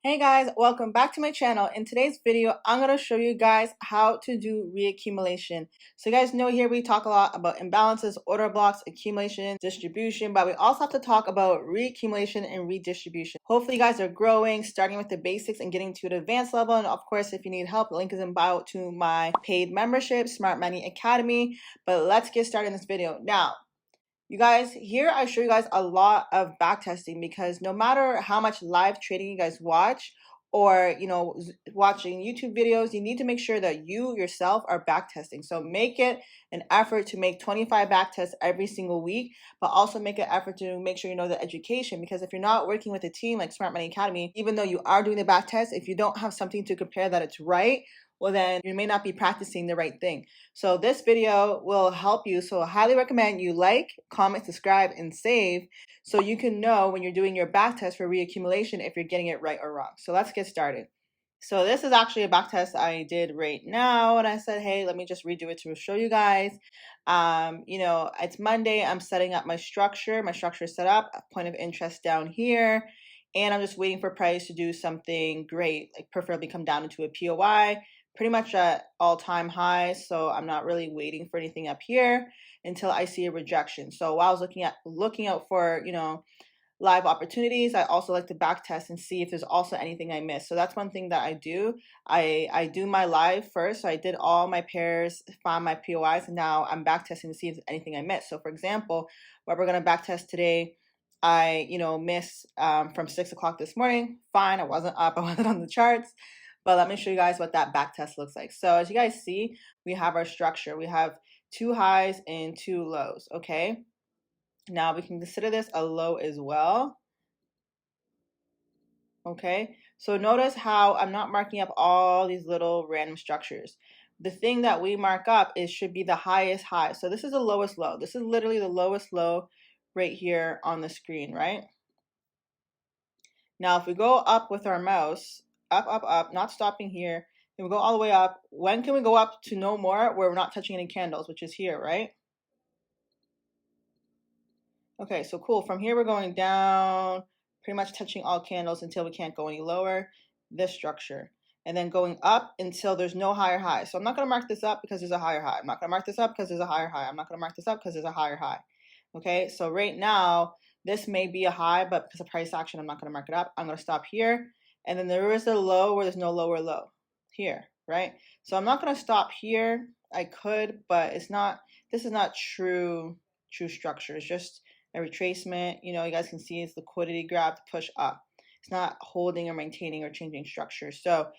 Hey guys, welcome back to my channel. In today's video, I'm going to show you guys how to do reaccumulation. So you guys know here we talk a lot about imbalances, order blocks, accumulation, distribution, but we also have to talk about reaccumulation and redistribution. Hopefully you guys are growing, starting with the basics and getting to an advanced level. And of course, if you need help, the link is in bio to my paid membership, Smart Money Academy. But let's get started in this video. Now, you guys, here I show you guys a lot of backtesting because no matter how much live trading you guys watch or, watching YouTube videos, you need to make sure that you yourself are backtesting. So make it an effort to make 25 backtests every single week, but also make an effort to make sure you know the education, because if you're not working with a team like Smart Money Academy, even though you are doing the backtest, if you don't have something to compare that it's right, well then you may not be practicing the right thing. So this video will help you. So I highly recommend you like, comment, subscribe, and save so you can know when you're doing your backtest for reaccumulation if you're getting it right or wrong. So let's get started. So this is actually a backtest I did right now, and I said, hey, let me just redo it to show you guys. It's Monday. I'm setting up my structure. My structure is set up, point of interest down here, and I'm just waiting for price to do something great, like preferably come down into a POI. Pretty much at all-time highs, so I'm not really waiting for anything up here until I see a rejection. So while I was looking out for live opportunities, I also like to backtest and see if there's also anything I missed. So that's one thing that I do. I do my live first, so I did all my pairs, found my POIs, and now I'm backtesting to see if there's anything I missed. So for example, what we're gonna backtest today, I missed from 6 o'clock this morning. Fine, I wasn't up, I wasn't on the charts. But let me show you guys what that back test looks like. So as you guys see, we have our structure. We have 2 highs and 2 lows, okay? Now we can consider this a low as well, okay? So notice how I'm not marking up all these little random structures. The thing that we mark up should be the highest high. So this is the lowest low. This is literally the lowest low right here on the screen, right? Now if we go up with our mouse, up, not stopping here, and we go all the way up. When can we go up to no more where we're not touching any candles, which is here, right? Okay, so cool. From here, we're going down, pretty much touching all candles until we can't go any lower, this structure. And then going up until there's no higher high. So I'm not going to mark this up because there's a higher high. I'm not going to mark this up because there's a higher high. I'm not going to mark this up because there's a higher high. Okay, so right now, this may be a high, but because of price action, I'm not going to mark it up. I'm going to stop here. And then there is a low where there's no lower low here, right? So I'm not going to stop here. I could, but it's not, this is not true structure. It's just a retracement. You guys can see it's liquidity grab to push up. It's not holding or maintaining or changing structure. So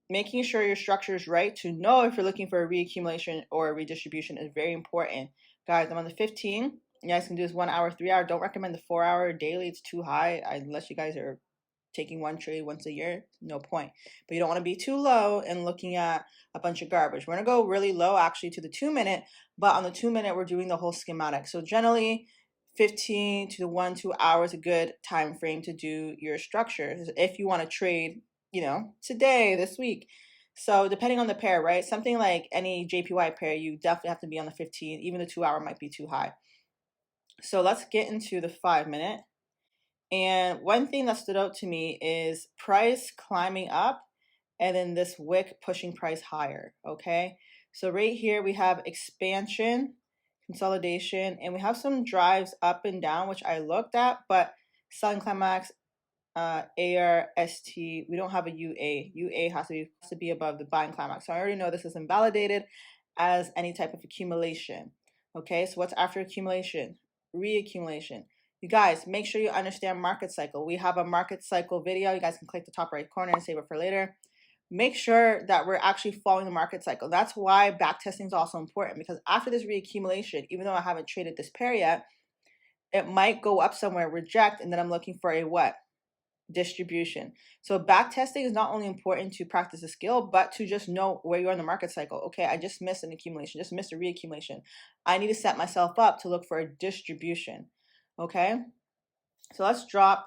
making sure your structure is right to know if you're looking for a reaccumulation or a redistribution is very important. Guys, I'm on the 15. You guys can do this 1 hour, 3 hour. Don't recommend the 4 hour daily. It's too high unless you guys are taking one trade once a year, no point. But you don't want to be too low and looking at a bunch of garbage. We're going to go really low actually to the 2 minute, but on the 2 minute, we're doing the whole schematic. So generally 15 to 2 hours, a good time frame to do your structure if you want to trade, today, this week. So depending on the pair, right? Something like any JPY pair, you definitely have to be on the 15. Even the 2 hour might be too high. So let's get into the 5 minute. And one thing that stood out to me is price climbing up and then this wick pushing price higher, okay? So right here we have expansion, consolidation, and we have some drives up and down, which I looked at, but selling climax, ARST, we don't have a UA. UA has to be above the buying climax. So I already know this is invalidated as any type of accumulation, okay? So what's after accumulation? Reaccumulation. You guys, make sure you understand market cycle. We have a market cycle video. You guys can click the top right corner and save it for later. Make sure that we're actually following the market cycle. That's why backtesting is also important, because after this reaccumulation, even though I haven't traded this pair yet, it might go up somewhere, reject, and then I'm looking for a what? Distribution. So backtesting is not only important to practice a skill, but to just know where you are in the market cycle. Okay, I just missed an accumulation, just missed a reaccumulation. I need to set myself up to look for a distribution. Okay, so let's drop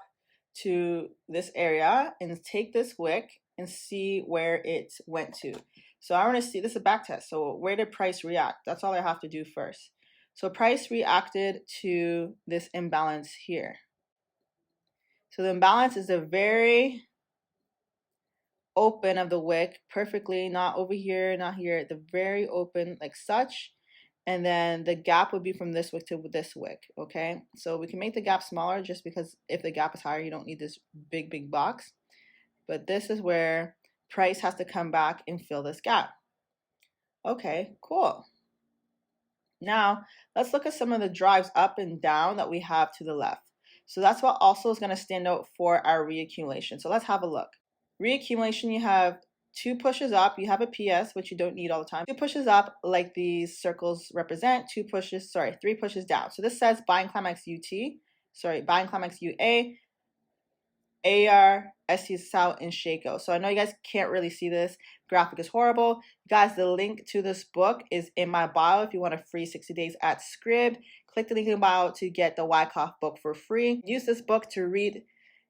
to this area and take this wick and see where it went to. So I want to see, this is a back test. So where did price react? That's all I have to do first. So price reacted to this imbalance here. So the imbalance is a very open of the wick perfectly, not over here, not here, the very open like such. And then the gap would be from this wick to this wick, okay? So we can make the gap smaller just because if the gap is higher, you don't need this big box. But this is where price has to come back and fill this gap. Okay, cool. Now, let's look at some of the drives up and down that we have to the left. So that's what also is going to stand out for our reaccumulation. So let's have a look. Reaccumulation, you have 2 pushes up, you have a PS, which you don't need all the time. 2 pushes up, like these circles represent, 3 pushes down. So this says buying climax buying climax UA, AR, ST SAO, and Shaco. So I know you guys can't really see this. Graphic is horrible. Guys, the link to this book is in my bio if you want a free 60 days at Scribd. Click the link in the bio to get the Wyckoff book for free. Use this book to read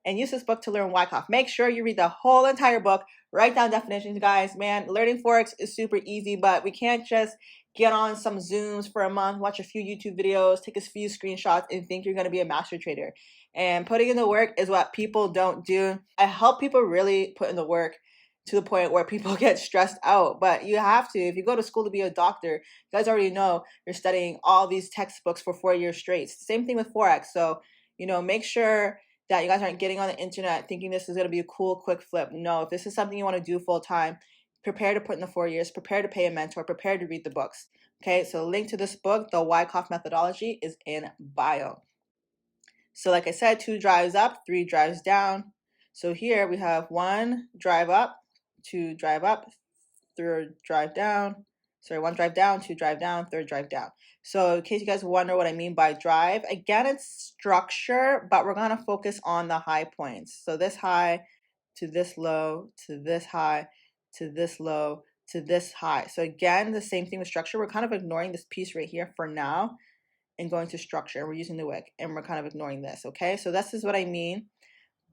and use this book to learn Wyckoff. Make sure you read the whole entire book. Write down definitions, guys. Man, learning Forex is super easy, but we can't just get on some Zooms for a month, watch a few YouTube videos, take a few screenshots, and think you're going to be a master trader. And putting in the work is what people don't do. I help people really put in the work to the point where people get stressed out. But you have to. If you go to school to be a doctor, you guys already know you're studying all these textbooks for 4 years straight. Same thing with Forex. So, make sure that you guys aren't getting on the internet thinking this is going to be a cool, quick flip. No, if this is something you want to do full time, prepare to put in the 4 years, prepare to pay a mentor, prepare to read the books. Okay, so link to this book, The Wyckoff Methodology, is in bio. So like I said, 2 drives up, 3 drives down. So here we have 1 drive up, 2 drive up, 3rd drive down. Sorry, 1 drive down, 2 drive down, 3rd drive down. So in case you guys wonder what I mean by drive, again, it's structure, but we're going to focus on the high points. So this high to this low, to this high, to this low, to this high. So again, the same thing with structure. We're kind of ignoring this piece right here for now and going to structure. We're using the wick and we're kind of ignoring this, okay? So this is what I mean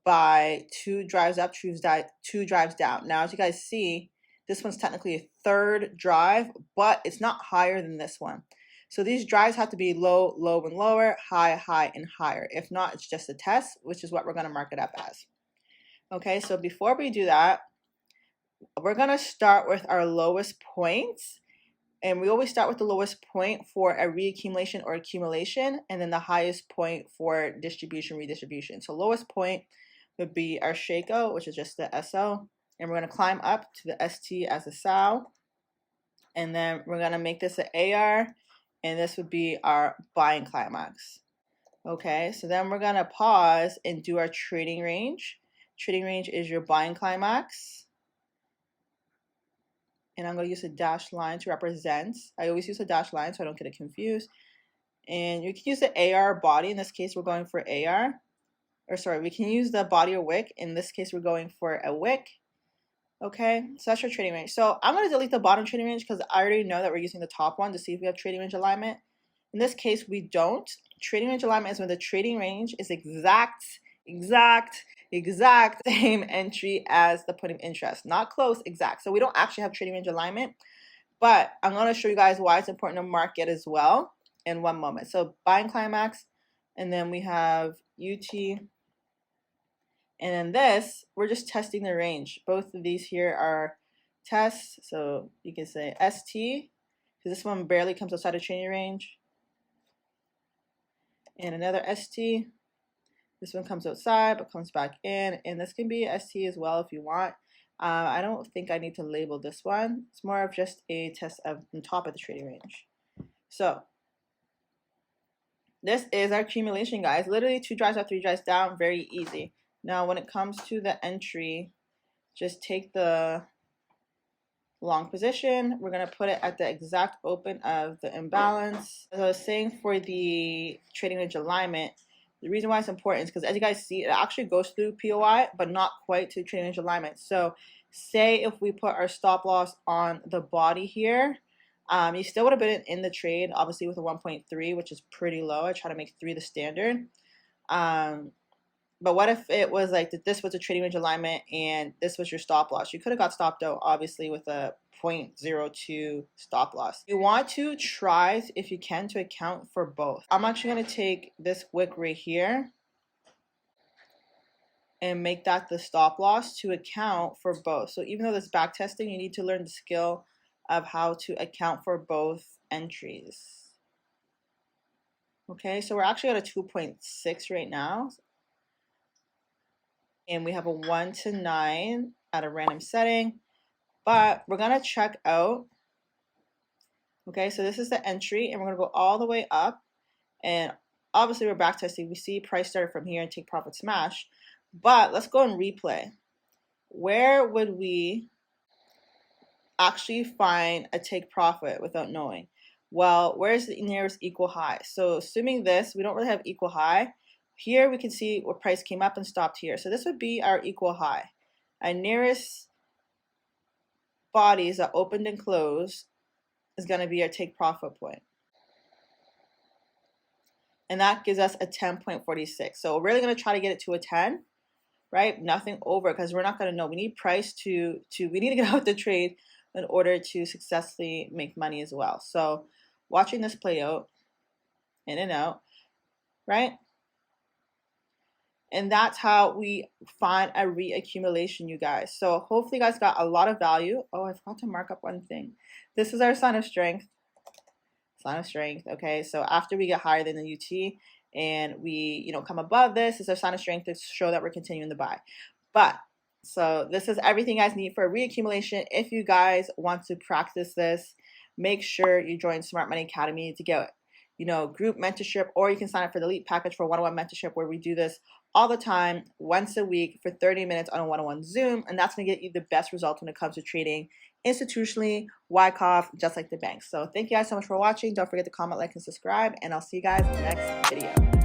by 2 drives up, 2 drives down. Now, as you guys see, this one's technically a 3rd drive, but it's not higher than this one. So these drives have to be low, low, and lower, high, high, and higher. If not, it's just a test, which is what we're going to mark it up as. Okay, so before we do that, we're going to start with our lowest points. And we always start with the lowest point for a reaccumulation or accumulation, and then the highest point for distribution, redistribution. So lowest point would be our Shaco, which is just the SO. And we're going to climb up to the ST as a SAO. And then we're going to make this an AR, and this would be our buying climax. Okay, so then we're going to pause and do our trading range. Trading range is your buying climax. And I'm going to use a dashed line to represent. I always use a dashed line so I don't get it confused. And you can use the AR body. In this case, we're going for AR. Or sorry, we can use the body or wick. In this case, we're going for a wick. Okay, so that's your trading range. So I'm going to delete the bottom trading range because I already know that we're using the top one to see if we have trading range alignment. In this case, we don't. Trading range alignment is when the trading range is exact same entry as the point of interest. Not close, exact. So we don't actually have trading range alignment, but I'm going to show you guys why it's important to mark it as well in one moment. So buying climax, and then we have UT. And then this, we're just testing the range. Both of these here are tests. So you can say ST, because this one barely comes outside of trading range. And another ST. This one comes outside but comes back in. And this can be ST as well if you want. I don't think I need to label this one. It's more of just a test of on top of the trading range. So this is our accumulation, guys. Literally 2 drives up, 3 drives down. Very easy. Now, when it comes to the entry, just take the long position. We're going to put it at the exact open of the imbalance. As I was saying for the trading range alignment, the reason why it's important is because as you guys see, it actually goes through POI, but not quite to trading range alignment. So say if we put our stop loss on the body here, you still would have been in the trade, obviously with a 1.3, which is pretty low. I try to make 3 the standard. But what if it was like that this was a trading range alignment and this was your stop loss? You could have got stopped out, obviously, with a 0.02 stop loss. You want to try, if you can, to account for both. I'm actually going to take this wick right here. and make that the stop loss to account for both. So even though this back testing, you need to learn the skill of how to account for both entries. Okay, so we're actually at a 2.6 right now. And we have a 1 to 9 at a random setting. But we're going to check out. Okay, so this is the entry, and we're going to go all the way up. And obviously, we're back testing. We see price started from here and take profit smash. But let's go and replay. Where would we actually find a take profit without knowing? Well, where's the nearest equal high? So assuming this, we don't really have equal high. Here we can see where price came up and stopped here. So this would be our equal high. Our nearest bodies that opened and closed is going to be our take profit point. And that gives us a 10.46. So we're really going to try to get it to a 10, right? Nothing over, because we're not going to know. We need price we need to get out the trade in order to successfully make money as well. So watching this play out, in and out, right? And that's how we find a reaccumulation, you guys. So hopefully you guys got a lot of value. Oh, I forgot to mark up one thing. This is our sign of strength. Sign of strength. Okay, so after we get higher than the UT and we, come above this, is our sign of strength to show that we're continuing the buy. But so this is everything you guys need for a reaccumulation. If you guys want to practice this, make sure you join Smart Money Academy to get group mentorship, or you can sign up for the elite package for one-on-one mentorship, where we do this all the time, once a week for 30 minutes on a one-on-one Zoom, and that's going to get you the best results when it comes to trading institutionally, Wyckoff, just like the banks. So thank you guys so much for watching. Don't forget to comment, like, and subscribe, and I'll see you guys in the next video.